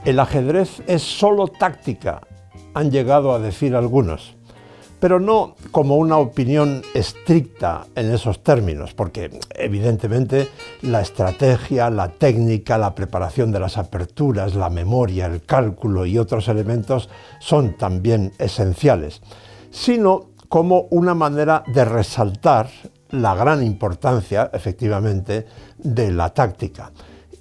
El ajedrez es solo táctica, han llegado a decir algunos, pero no como una opinión estricta en esos términos, porque evidentemente la estrategia, la técnica, la preparación de las aperturas, la memoria, el cálculo y otros elementos son también esenciales, sino como una manera de resaltar la gran importancia, efectivamente, de la táctica.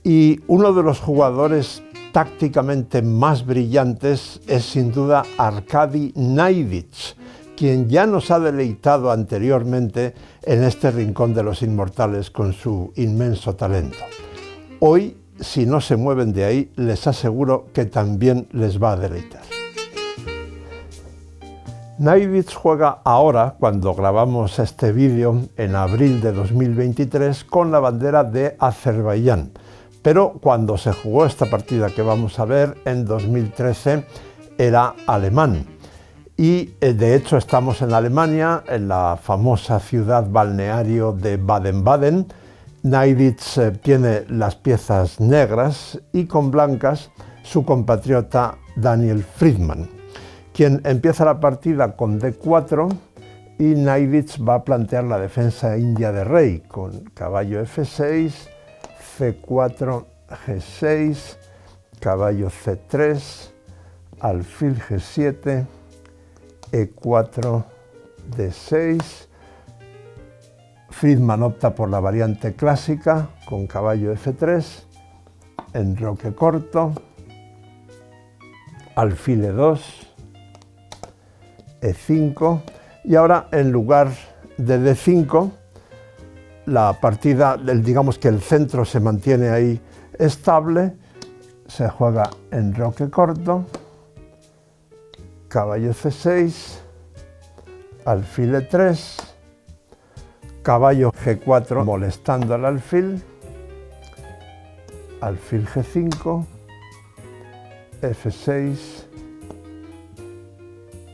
Y uno de los jugadores tácticamente más brillantes es sin duda Arkady Naivitz, quien ya nos ha deleitado anteriormente en este rincón de los inmortales con su inmenso talento. Hoy, si no se mueven de ahí, les aseguro que también les va a deleitar. Naivitz juega ahora, cuando grabamos este vídeo, en abril de 2023, con la bandera de Azerbaiyán. Pero cuando se jugó esta partida que vamos a ver, en 2013, era alemán. Y de hecho estamos en Alemania, en la famosa ciudad balneario de Baden-Baden. Naivitz tiene las piezas negras y con blancas su compatriota Daniel Friedman, quien empieza la partida con D4 y Naivitz va a plantear la defensa india de rey con caballo F6, C4, G6, caballo C3, alfil G7, E4, D6. Friedman opta por la variante clásica con caballo F3, enroque corto, alfil E2, E5 y ahora en lugar de D5 la partida, digamos que el centro se mantiene ahí estable, se juega enroque corto, caballo C6, alfil E3, caballo G4 molestando al alfil, alfil G5, F6,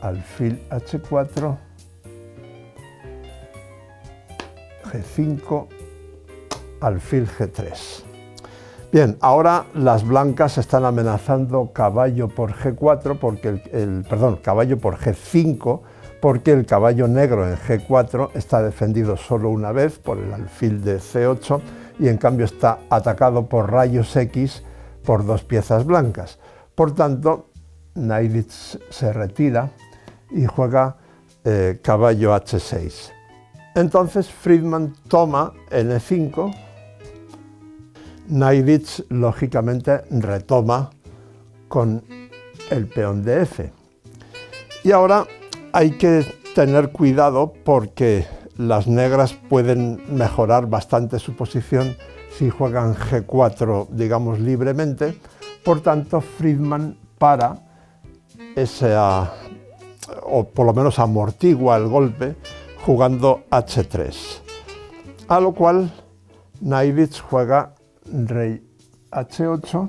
alfil H4, G5, alfil G3. Bien, ahora las blancas están amenazando caballo por G4, porque caballo por G5, porque el caballo negro en G4 está defendido solo una vez por el alfil de C8 y en cambio está atacado por rayos X por dos piezas blancas. Por tanto, Naivitz se retira y juega caballo H6. Entonces Friedman toma en E5, Naivitz lógicamente retoma con el peón de F. Y ahora hay que tener cuidado porque las negras pueden mejorar bastante su posición si juegan G4, digamos, libremente. Por tanto, Friedman para o por lo menos amortigua el golpe jugando H3. A lo cual Naivitz juega rey H8,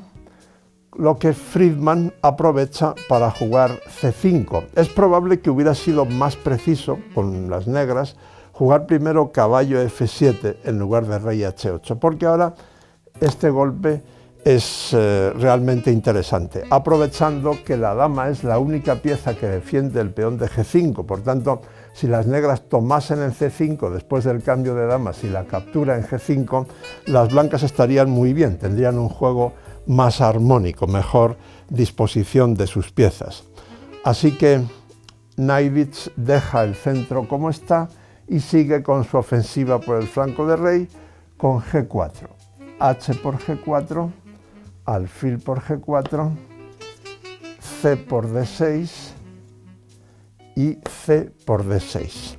lo que Friedman aprovecha para jugar C5. Es probable que hubiera sido más preciso con las negras jugar primero caballo F7 en lugar de rey H8, porque ahora este golpe es realmente interesante, aprovechando que la dama es la única pieza que defiende el peón de G5. Por tanto, si las negras tomasen en C5 después del cambio de damas y la captura en G5, las blancas estarían muy bien, tendrían un juego más armónico, mejor disposición de sus piezas. Así que Naivitz deja el centro como está y sigue con su ofensiva por el flanco de rey con G4, H por G4, alfil por G4, C por D6 y C por D6.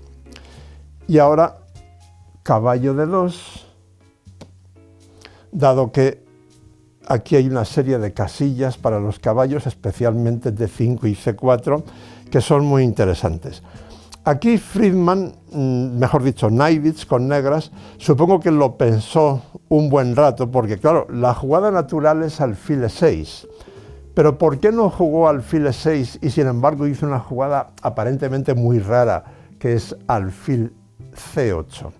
Y ahora caballo D2, dado que aquí hay una serie de casillas para los caballos, especialmente D5 y C4, que son muy interesantes. Aquí Friedman, mejor dicho, Naivitz con negras, supongo que lo pensó un buen rato, porque claro, la jugada natural es alfil E6. Pero ¿por qué no jugó alfil E6 y sin embargo hizo una jugada aparentemente muy rara, que es alfil C8?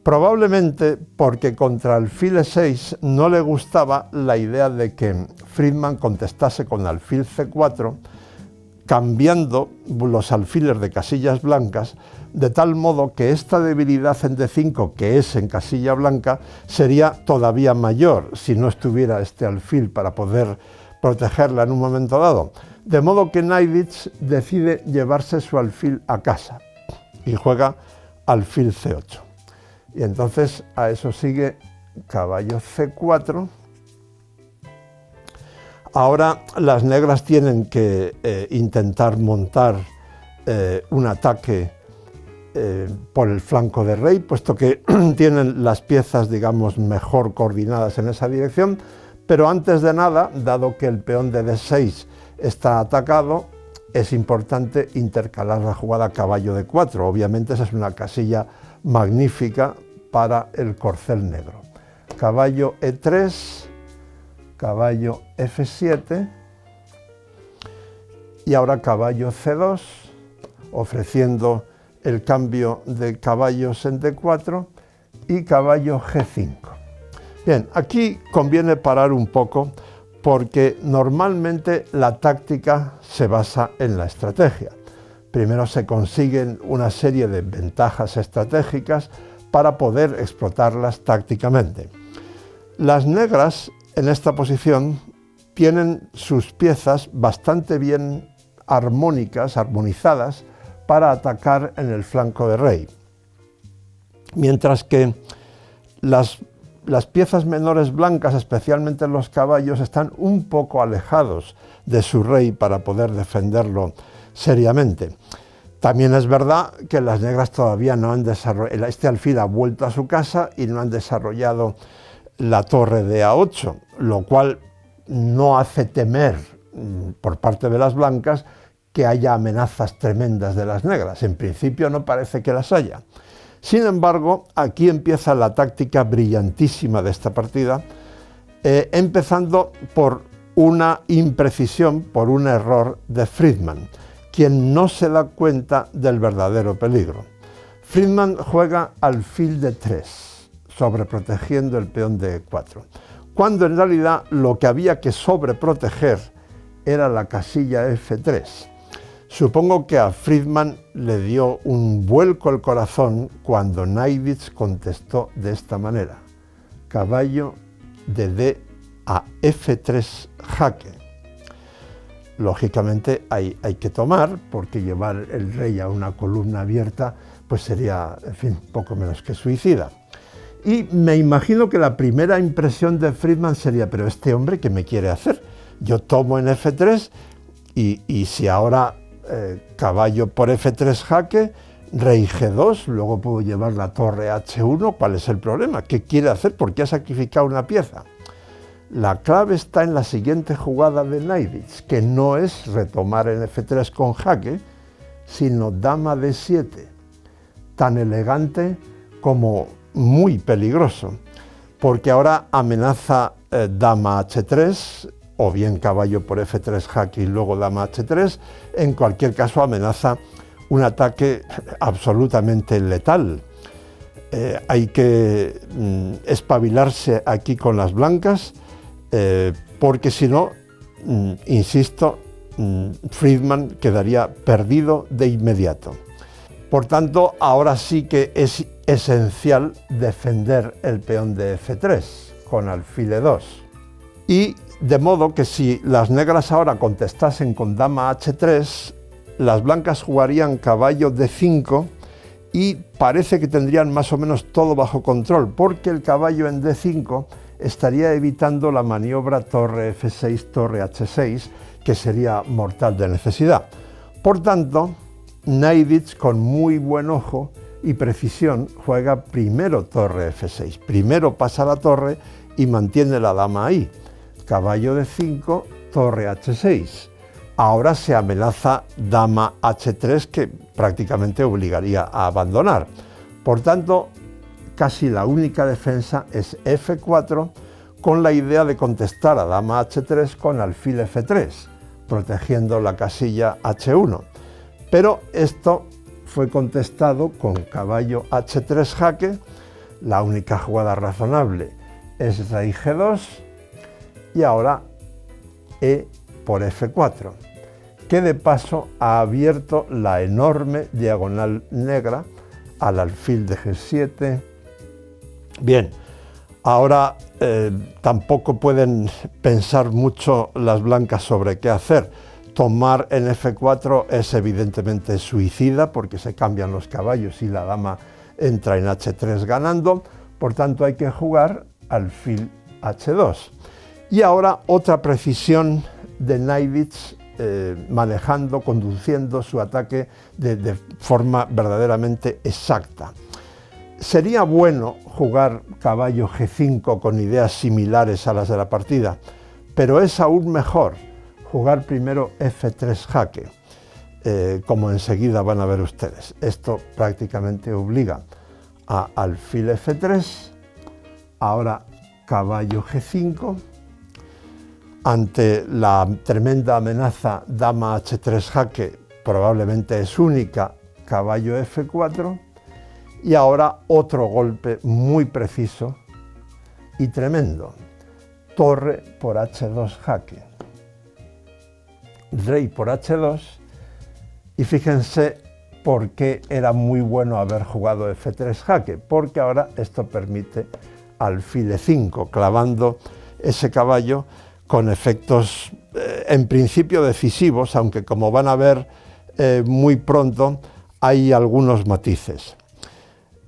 Probablemente porque contra alfil E6 no le gustaba la idea de que Friedman contestase con alfil C4, cambiando los alfiles de casillas blancas, de tal modo que esta debilidad en D5, que es en casilla blanca, sería todavía mayor si no estuviera este alfil para poder protegerla en un momento dado. De modo que Najdic decide llevarse su alfil a casa y juega alfil C8. Y entonces a eso sigue caballo C4. Ahora las negras tienen que intentar montar un ataque por el flanco de rey, puesto que tienen las piezas, digamos, mejor coordinadas en esa dirección, pero antes de nada, dado que el peón de D6 está atacado, es importante intercalar la jugada caballo D4. Obviamente esa es una casilla magnífica para el corcel negro. Caballo E3, caballo F7 y ahora caballo C2, ofreciendo el cambio de caballos en D4 y caballo G5. Bien, aquí conviene parar un poco porque normalmente la táctica se basa en la estrategia. Primero se consiguen una serie de ventajas estratégicas para poder explotarlas tácticamente. Las negras en esta posición tienen sus piezas bastante bien armonizadas para atacar en el flanco de rey, mientras que las piezas menores blancas, especialmente los caballos, están un poco alejados de su rey para poder defenderlo seriamente. También es verdad que las negras todavía no han desarrollado, este alfil ha vuelto a su casa y no han desarrollado la torre de A8, lo cual no hace temer por parte de las blancas que haya amenazas tremendas de las negras. En principio no parece que las haya. Sin embargo, aquí empieza la táctica brillantísima de esta partida, empezando por una imprecisión, por un error de Friedman, quien no se da cuenta del verdadero peligro. Friedman juega alfil D3, sobreprotegiendo el peón de E4, cuando en realidad lo que había que sobreproteger era la casilla F3. Supongo que a Friedman le dio un vuelco el corazón cuando Najdic contestó de esta manera: caballo de D a F3 jaque. Lógicamente hay que tomar, porque llevar el rey a una columna abierta pues sería, en fin, poco menos que suicida. Y me imagino que la primera impresión de Friedman sería: pero este hombre, ¿qué me quiere hacer? Yo tomo en F3 y si ahora caballo por F3 jaque, rey G2, luego puedo llevar la torre H1, ¿cuál es el problema? ¿Qué quiere hacer? ¿Por qué ha sacrificado una pieza? La clave está en la siguiente jugada de Najdic, que no es retomar en F3 con jaque, sino dama D7, tan elegante como muy peligroso, porque ahora amenaza dama H3, o bien caballo por F3 jaque y luego dama H3, en cualquier caso amenaza un ataque absolutamente letal. Hay que espabilarse aquí con las blancas, porque si no, insisto, Friedman quedaría perdido de inmediato. Por tanto, ahora sí que es esencial defender el peón de F3 con alfil E2. Y de modo que si las negras ahora contestasen con dama H3, las blancas jugarían caballo D5 y parece que tendrían más o menos todo bajo control, porque el caballo en D5 estaría evitando la maniobra torre F6, torre H6, que sería mortal de necesidad. Por tanto, Najdic, con muy buen ojo y precisión, juega primero torre F6, primero pasa la torre y mantiene la dama ahí. Caballo D5, torre H6. Ahora se amenaza dama H3, que prácticamente obligaría a abandonar. Por tanto, casi la única defensa es F4, con la idea de contestar a dama H3 con alfil F3, protegiendo la casilla H1. Pero esto fue contestado con caballo H3 jaque, La única jugada razonable es rey G2 y ahora E por F4, que de paso ha abierto la enorme diagonal negra al alfil de G7. Bien, ahora tampoco pueden pensar mucho las blancas sobre qué hacer. Tomar en F4 es evidentemente suicida porque se cambian los caballos y la dama entra en H3 ganando, por tanto hay que jugar alfil H2. Y ahora otra precisión de Najdic manejando, conduciendo su ataque de forma verdaderamente exacta. Sería bueno jugar caballo G5 con ideas similares a las de la partida, pero es aún mejor jugar primero F3 jaque, como enseguida van a ver ustedes. Esto prácticamente obliga a alfil F3, ahora caballo G5, ante la tremenda amenaza dama H3 jaque, probablemente es única, caballo F4, y ahora otro golpe muy preciso y tremendo, torre por H2 jaque, rey por H2, y fíjense por qué era muy bueno haber jugado F3 jaque, porque ahora esto permite alfil E5, clavando ese caballo con efectos en principio decisivos, aunque como van a ver muy pronto hay algunos matices.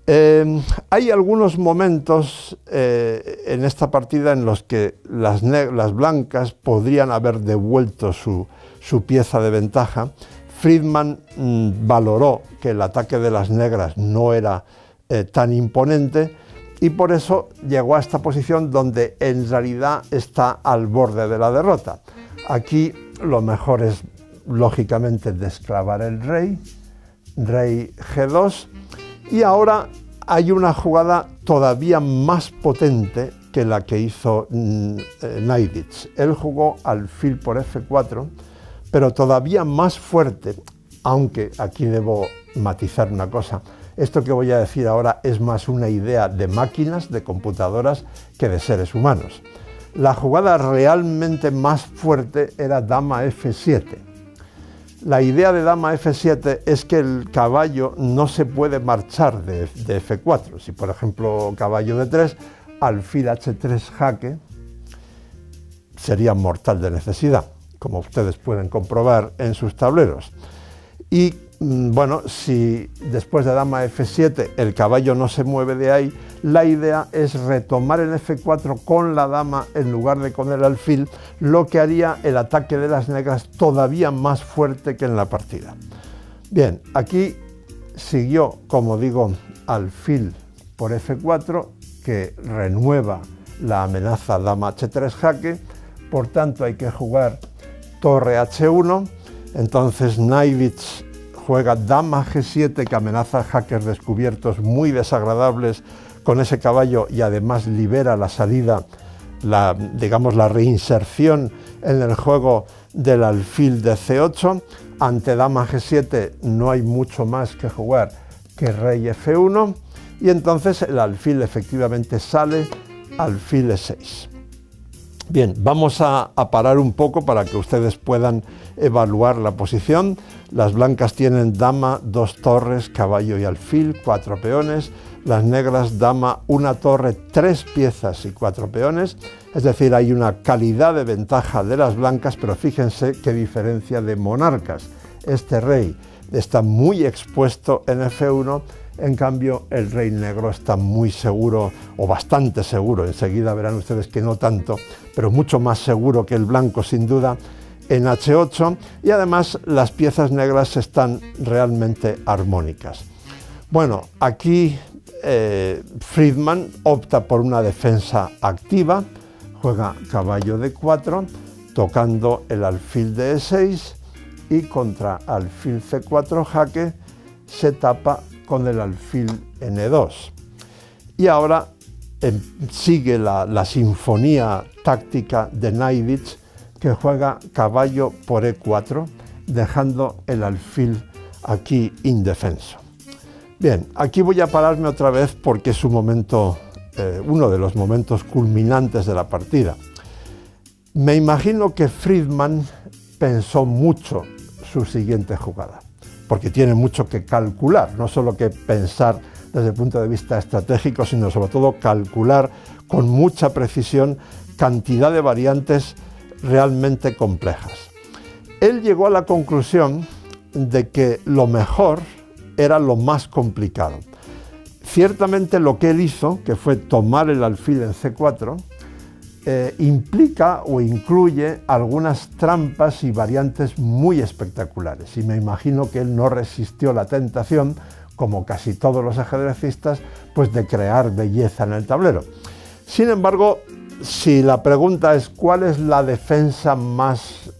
Hay algunos momentos en esta partida en los que las blancas podrían haber devuelto su pieza de ventaja. Friedman valoró que el ataque de las negras no era tan imponente y por eso llegó a esta posición donde en realidad está al borde de la derrota. Aquí lo mejor es lógicamente desclavar el rey, rey G2, y ahora hay una jugada todavía más potente que la que hizo Najdic. Él jugó alfil por F4, pero todavía más fuerte, aunque aquí debo matizar una cosa. Esto que voy a decir ahora es más una idea de máquinas, de computadoras, que de seres humanos. La jugada realmente más fuerte era dama F7. La idea de dama F7 es que el caballo no se puede marchar de F4. Si, por ejemplo, caballo D3, alfil H3 jaque, sería mortal de necesidad, como ustedes pueden comprobar en sus tableros. Y bueno, si después de dama F7 el caballo no se mueve de ahí, la idea es retomar en F4 con la dama en lugar de con el alfil, lo que haría el ataque de las negras todavía más fuerte que en la partida. Bien, aquí siguió, como digo, alfil por F4, que renueva la amenaza dama H3 jaque, por tanto hay que jugar torre H1, entonces Najdic juega dama G7 que amenaza jaques descubiertos muy desagradables con ese caballo y además libera la salida, digamos la reinserción en el juego del alfil de C8. Ante dama G7 no hay mucho más que jugar que rey F1 y entonces el alfil efectivamente sale alfil E6. Bien, vamos a parar un poco para que ustedes puedan evaluar la posición. Las blancas tienen dama, 2 torres, caballo y alfil, 4 peones. Las negras dama, 1 torre, 3 piezas y 4 peones. Es decir, hay una calidad de ventaja de las blancas, pero fíjense qué diferencia de monarcas. Este rey está muy expuesto en F1, en cambio el rey negro está muy seguro, o bastante seguro, enseguida verán ustedes que no tanto, pero mucho más seguro que el blanco sin duda, en H8, y además las piezas negras están realmente armónicas. Bueno, aquí Friedman opta por una defensa activa, juega caballo D4, tocando el alfil de E6, y contra alfil C4 jaque se tapa con el alfil N2. Y ahora sigue la sinfonía táctica de Najdic, que juega caballo por E4, dejando el alfil aquí indefenso. Bien, aquí voy a pararme otra vez porque es un momento, uno de los momentos culminantes de la partida. Me imagino que Friedman pensó mucho su siguiente jugada, porque tiene mucho que calcular, no solo que pensar desde el punto de vista estratégico, sino sobre todo calcular con mucha precisión cantidad de variantes realmente complejas. Él llegó a la conclusión de que lo mejor era lo más complicado. Ciertamente lo que él hizo, que fue tomar el alfil en C4, implica o incluye algunas trampas y variantes muy espectaculares, y me imagino que él no resistió la tentación, como casi todos los ajedrecistas, pues de crear belleza en el tablero. Sin embargo, si la pregunta es ¿cuál es la defensa más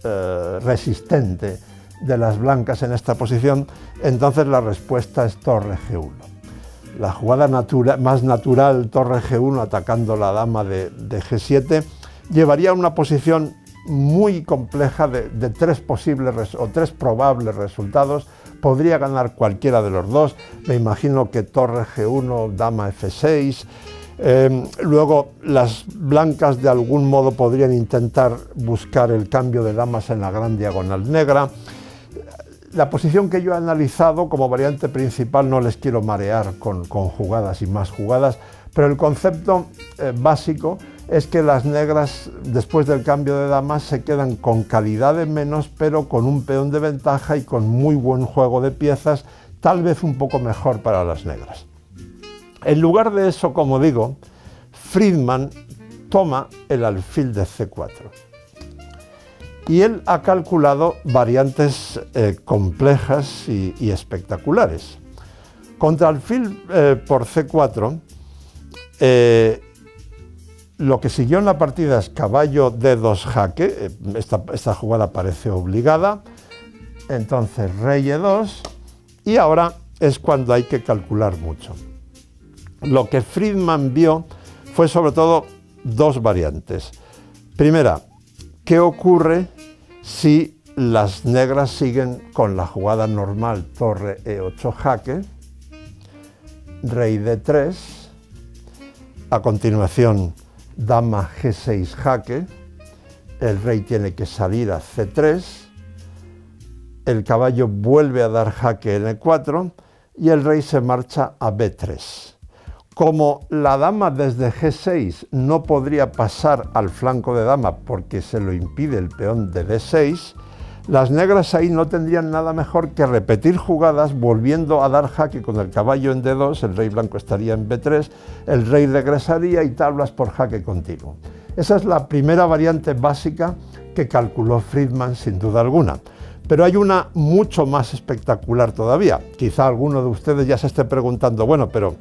resistente de las blancas en esta posición?, entonces la respuesta es torre G1. La jugada más natural, torre G1 atacando la dama de G7, llevaría a una posición muy compleja de tres posibles o tres probables resultados. Podría ganar cualquiera de los dos. Me imagino que torre G1, dama F6. Luego las blancas de algún modo podrían intentar buscar el cambio de damas en la gran diagonal negra. La posición que yo he analizado como variante principal, no les quiero marear con jugadas y más jugadas, pero el concepto básico es que las negras, después del cambio de damas, se quedan con calidad de menos, pero con un peón de ventaja y con muy buen juego de piezas, tal vez un poco mejor para las negras. En lugar de eso, como digo, Friedman toma el alfil de C4. Y él ha calculado variantes complejas y espectaculares. Contra alfil por C4, lo que siguió en la partida es caballo D2 jaque. Esta jugada parece obligada. Entonces rey E2, y ahora es cuando hay que calcular mucho. Lo que Friedman vio fue sobre todo dos variantes. Primera, ¿qué ocurre si las negras siguen con la jugada normal torre E8 jaque, rey D3, a continuación dama G6 jaque, el rey tiene que salir a C3, el caballo vuelve a dar jaque en E4 y el rey se marcha a B3. Como la dama desde G6 no podría pasar al flanco de dama porque se lo impide el peón de D6, las negras ahí no tendrían nada mejor que repetir jugadas volviendo a dar jaque con el caballo en D2, el rey blanco estaría en B3, el rey regresaría y tablas por jaque continuo. Esa es la primera variante básica que calculó Friedman sin duda alguna. Pero hay una mucho más espectacular todavía. Quizá alguno de ustedes ya se esté preguntando, bueno, pero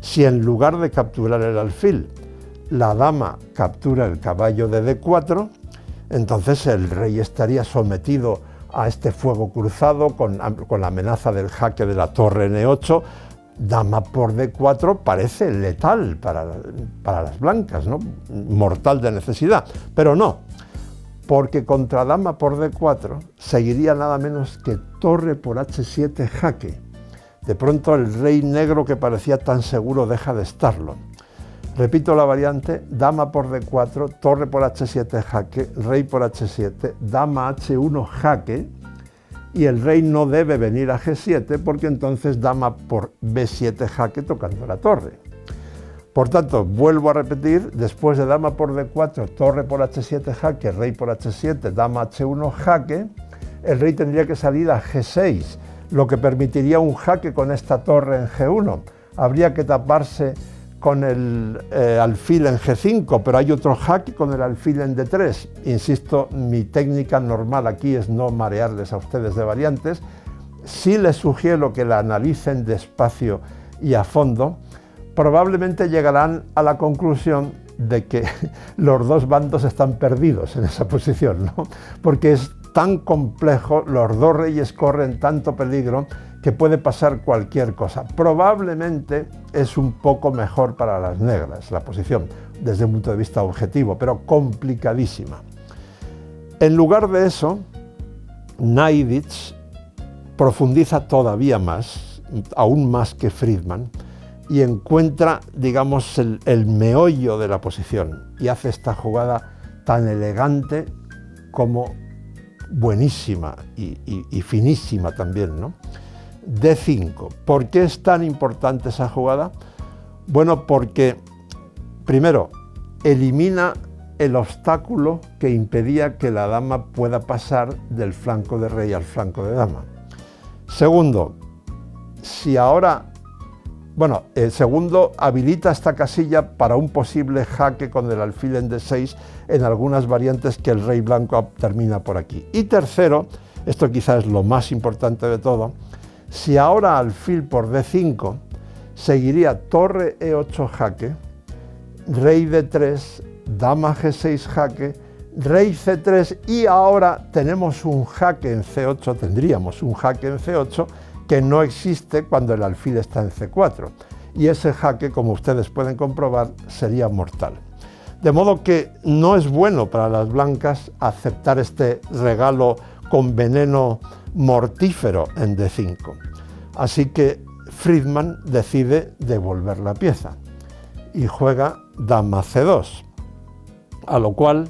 si en lugar de capturar el alfil, la dama captura el caballo de D4, entonces el rey estaría sometido a este fuego cruzado con la amenaza del jaque de la torre N8. Dama por D4 parece letal para las blancas, ¿no? Mortal de necesidad, pero no, porque contra dama por D4 seguiría nada menos que torre por H7 jaque. De pronto el rey negro que parecía tan seguro deja de estarlo. Repito la variante, dama por D4, torre por H7 jaque, rey por H7, dama H1 jaque, y el rey no debe venir a G7 porque entonces dama por B7 jaque tocando la torre. Por tanto, vuelvo a repetir, después de dama por D4, torre por H7 jaque, rey por H7, dama H1 jaque, el rey tendría que salir a G6, lo que permitiría un jaque con esta torre en G1. Habría que taparse con el alfil en G5, pero hay otro jaque con el alfil en D3. Insisto, mi técnica normal aquí es no marearles a ustedes de variantes. Sí les sugiero que la analicen despacio y a fondo. Probablemente llegarán a la conclusión de que los dos bandos están perdidos en esa posición, ¿no? Porque es tan complejo, los dos reyes corren tanto peligro que puede pasar cualquier cosa. Probablemente es un poco mejor para las negras la posición, desde un punto de vista objetivo, pero complicadísima. En lugar de eso, Naiditz profundiza todavía más aún más que Friedman, y encuentra, digamos, el meollo de la posición y hace esta jugada tan elegante como buenísima y finísima también, ¿no? D5. ¿Por qué es tan importante esa jugada? Bueno, porque primero elimina el obstáculo que impedía que la dama pueda pasar del flanco de rey al flanco de dama. Segundo, segundo, habilita esta casilla para un posible jaque con el alfil en D6 en algunas variantes que el rey blanco termina por aquí. Y tercero, esto quizás es lo más importante de todo, si ahora alfil por D5, seguiría torre E8 jaque, rey D3, dama G6 jaque, rey C3 y ahora tenemos un jaque en C8, tendríamos un jaque en C8 que no existe cuando el alfil está en C4 y ese jaque, como ustedes pueden comprobar, sería mortal. De modo que no es bueno para las blancas aceptar este regalo con veneno mortífero en D5. Así que Friedman decide devolver la pieza y juega dama C2, a lo cual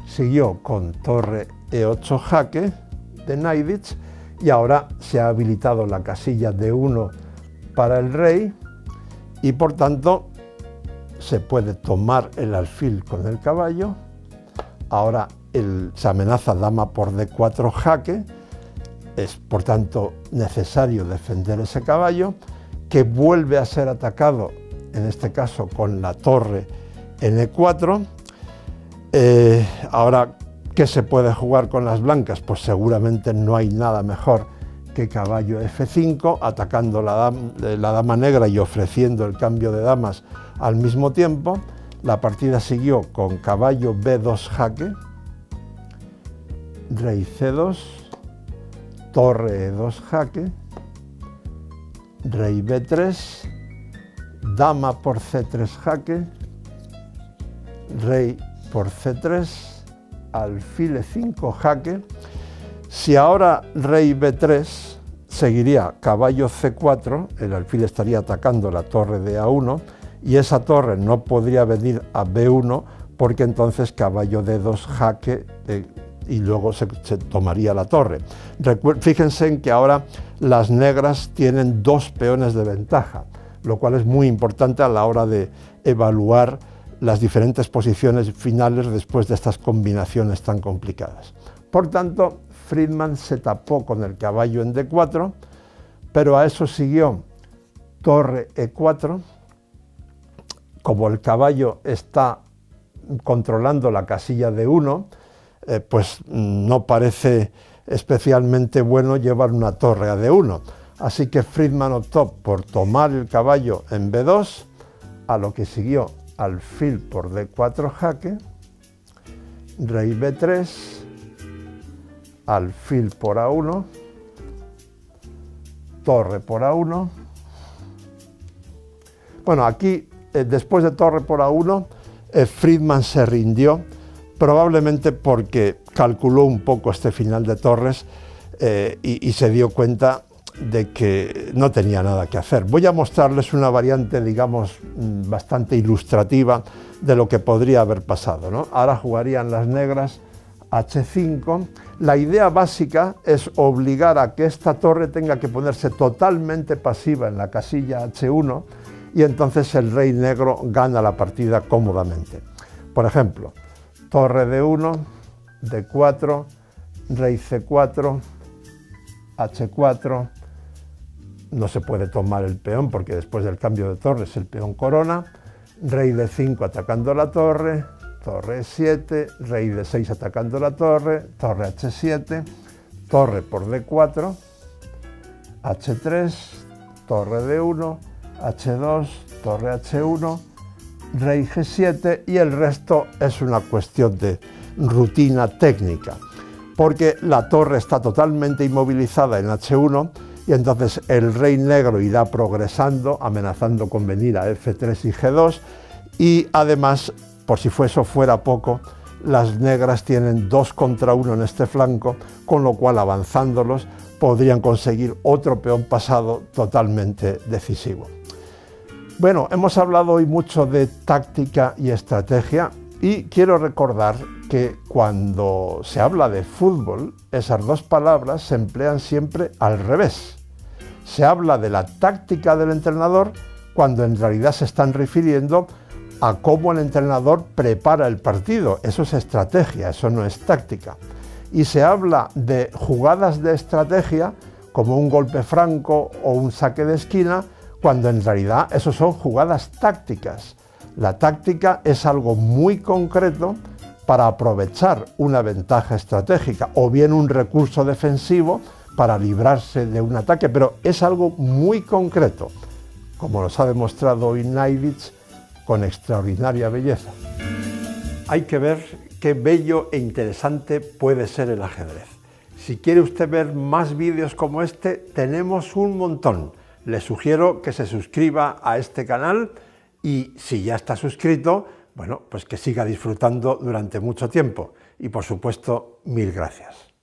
siguió con torre E8 jaque de Neidich y ahora se ha habilitado la casilla D1 para el rey y por tanto se puede tomar el alfil con el caballo. Ahora se amenaza dama por D4 jaque, es por tanto necesario defender ese caballo que vuelve a ser atacado, en este caso con la torre en E4. Ahora, ¿qué se puede jugar con las blancas? Pues seguramente no hay nada mejor que caballo F5, atacando la dama negra y ofreciendo el cambio de damas al mismo tiempo. La partida siguió con caballo B2 jaque, rey C2, torre E2 jaque, rey B3, dama por C3 jaque, rey por C3, alfil E5 jaque. Si ahora rey B3, seguiría caballo C4, el alfil estaría atacando la torre de A1 y esa torre no podría venir a B1 porque entonces caballo D2 jaque y luego se tomaría la torre. Fíjense en que ahora las negras tienen dos peones de ventaja, lo cual es muy importante a la hora de evaluar las diferentes posiciones finales después de estas combinaciones tan complicadas. Por tanto, Friedman se tapó con el caballo en D4, pero a eso siguió torre E4. Como el caballo está controlando la casilla D1, pues no parece especialmente bueno llevar una torre a D1. Así que Friedman optó por tomar el caballo en B2, a lo que siguió alfil por D4 jaque, rey B3, alfil por A1, torre por A1. Bueno, aquí, después de torre por A1, Friedman se rindió, probablemente porque calculó un poco este final de torres y se dio cuenta de que no tenía nada que hacer. Voy a mostrarles una variante, digamos, bastante ilustrativa de lo que podría haber pasado, ¿no? Ahora jugarían las negras H5. La idea básica es obligar a que esta torre tenga que ponerse totalmente pasiva en la casilla H1 y entonces el rey negro gana la partida cómodamente. Por ejemplo, torre D1, D4, rey C4, H4, no se puede tomar el peón porque después del cambio de torres el peón corona, rey D5 atacando la torre, torre E7, rey D6 atacando la torre, torre H7, torre por D4, H3, torre D1, H2, torre H1, rey G7 y el resto es una cuestión de rutina técnica, porque la torre está totalmente inmovilizada en H1 y entonces el rey negro irá progresando, amenazando con venir a F3 y G2 y además, por si eso fuera poco, las negras tienen 2 contra 1 en este flanco, con lo cual avanzándolos podrían conseguir otro peón pasado totalmente decisivo. Bueno, hemos hablado hoy mucho de táctica y estrategia y quiero recordar que cuando se habla de fútbol, esas dos palabras se emplean siempre al revés. Se habla de la táctica del entrenador cuando en realidad se están refiriendo a cómo el entrenador prepara el partido. Eso es estrategia, eso no es táctica. Y se habla de jugadas de estrategia como un golpe franco o un saque de esquina, cuando en realidad eso son jugadas tácticas. La táctica es algo muy concreto para aprovechar una ventaja estratégica o bien un recurso defensivo para librarse de un ataque, pero es algo muy concreto, como nos ha demostrado hoy Najdic con extraordinaria belleza. Hay que ver qué bello e interesante puede ser el ajedrez. Si quiere usted ver más vídeos como este, tenemos un montón. Le sugiero que se suscriba a este canal y si ya está suscrito, bueno, pues que siga disfrutando durante mucho tiempo. Y por supuesto, mil gracias.